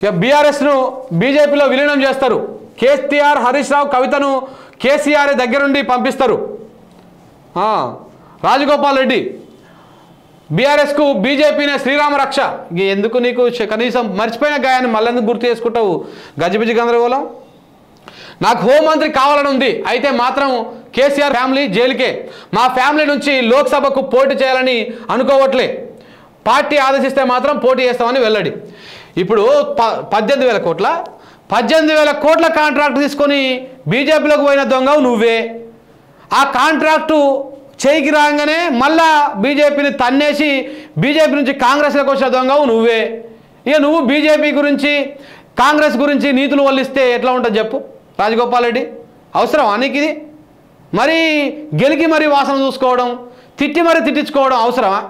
ఇక బీఆర్ఎస్ను బీజేపీలో విలీనం చేస్తారు. కేసీఆర్ హరీష్ రావు కవితను కేసీఆర్ దగ్గరుండి పంపిస్తారు. రాజగోపాల్ రెడ్డి బీఆర్ఎస్కు బీజేపీనే శ్రీరామ రక్ష. ఎందుకు నీకు కనీసం మర్చిపోయిన గాయాన్ని మళ్ళెందుకు గుర్తు చేసుకుంటావు? గజిబిజి గందరగోళం. నాకు హోంమంత్రి కావాలని ఉంది, అయితే మాత్రం కేసీఆర్ ఫ్యామిలీ జైలుకే. మా ఫ్యామిలీ నుంచి లోక్సభకు పోటీ చేయాలని అనుకోవట్లే. పార్టీ ఆదేశిస్తే మాత్రం పోటీ చేస్తామని వెల్లడి. ఇప్పుడు 18,000 కోట్ల కాంట్రాక్ట్ తీసుకొని బీజేపీలోకి పోయిన దొంగవు నువ్వే. ఆ కాంట్రాక్టు చేయికి రాగానే మళ్ళా బీజేపీని తన్నేసి బీజేపీ నుంచి కాంగ్రెస్లోకి వచ్చిన దొంగవు నువ్వే. ఇక నువ్వు బీజేపీ గురించి కాంగ్రెస్ గురించి నీతులు వల్లిస్తే ఎట్లా ఉంటుంది చెప్పు రాజగోపాల్ రెడ్డి? అవసరం నీకు ఇది? మరి గెలికి మరి వాసన చూసుకోవడం, తిట్టి మరి తిట్టించుకోవడం అవసరమా?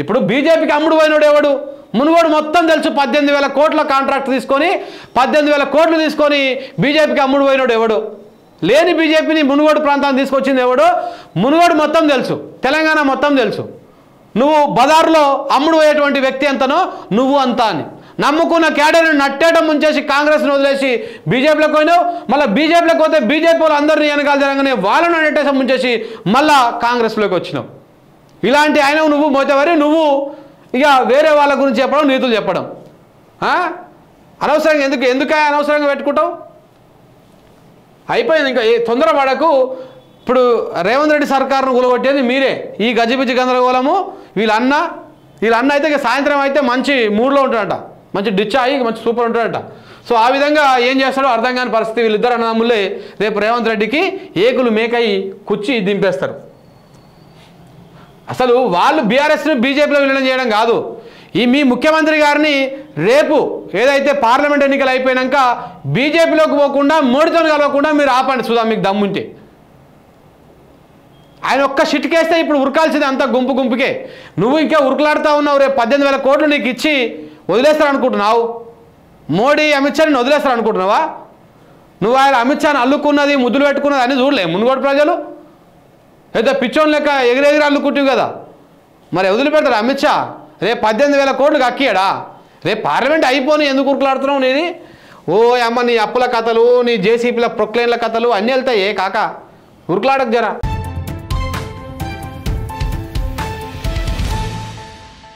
ఇప్పుడు బీజేపీకి అమ్ముడు పోయినోడు ఎవడు? మునుగోడు మొత్తం తెలుసు. 18,000 కోట్ల కాంట్రాక్ట్ తీసుకొని 18,000 కోట్లు తీసుకొని బీజేపీకి అమ్ముడు పోయినోడు ఎవడు? లేని బీజేపీని మునుగోడు ప్రాంతాన్ని తీసుకొచ్చింది ఎవడు? మునుగోడు మొత్తం తెలుసు, తెలంగాణ మొత్తం తెలుసు. నువ్వు బజార్లో అమ్ముడు పోయేటువంటి వ్యక్తి ఎంతనో నువ్వు అంతా అని నమ్ముకున్న క్యాడర్ని నట్టేయడం ముంచేసి కాంగ్రెస్ని వదిలేసి బీజేపీలోకి పోయినావు. మళ్ళీ బీజేపీలోకి పోతే బీజేపీ వాళ్ళు అందరినీ వెనకాల జరగానే వాళ్ళను నెట్టేసం ముంచేసి మళ్ళా కాంగ్రెస్లోకి వచ్చినావు. ఇలాంటి ఆయన నువ్వు మోతేవారి. నువ్వు ఇక వేరే వాళ్ళ గురించి చెప్పడం, నీతులు చెప్పడం అనవసరంగా ఎందుకు అనవసరంగా పెట్టుకుంటావు? అయిపోయింది. ఇంకా తొందరపడకు. ఇప్పుడు రేవంత్ రెడ్డి సర్కారును కూలగొట్టేది మీరే. ఈ గజిబిజి గందరగోళము వీళ్ళ అన్న అయితే ఇక సాయంత్రం అయితే మంచి మూడ్లో ఉంటాడట, మంచి డిచ్ అయ్యి మంచి సూపర్ ఉంటాడట. సో ఆ విధంగా ఏం చేస్తాడో అర్థం కాని పరిస్థితి. వీళ్ళిద్దరు అన్నదమ్ములే రేపు రేవంత్ రెడ్డికి ఏకులు మేకయి కుచ్చి దింపేస్తారు. అసలు వాళ్ళు బీఆర్ఎస్ను బీజేపీలో విలీనం చేయడం కాదు, ఈ మీ ముఖ్యమంత్రి గారిని రేపు ఏదైతే పార్లమెంట్ ఎన్నికలు అయిపోయాక బీజేపీలోకి పోకుండా మోడీతో కలవకుండా మీరు ఆపండి చూద్దాం మీకు దమ్ముంటే. ఆయన ఒక్క షిట్కేస్తే ఇప్పుడు ఉరకాల్సింది అంతా గుంపుకే. నువ్వు ఇంకా ఉరుకులాడుతూ ఉన్నావు. రేపు 18,000 కోట్లు నీకు ఇచ్చి వదిలేస్తారనుకుంటున్నావు? మోడీ అమిత్ షాని వదిలేస్తారనుకుంటున్నావా? నువ్వు ఆయన అమిత్ షాని అల్లుకున్నది ముద్దులు పెట్టుకున్నది అని చూడలే మునుగోడు ప్రజలు? అయితే పిచ్చోన్ లెక్క ఎగిరెగిరి అల్లుకుంటావు కదా. మరి వదిలిపెడతారు అమిత్ షా? రేపు 18,000 కోట్లు కక్కియాడా? రేపు పార్లమెంట్ అయిపోయి ఎందుకు ఉరుకులాడుతున్నావు? నీది అమ్మ నీ అప్పుల కథలు, నీ జేసీపీల ప్రొక్లైన్ల కథలు అన్నీ వెళ్తాయి కాక. ఉరుకులాడకు జరా.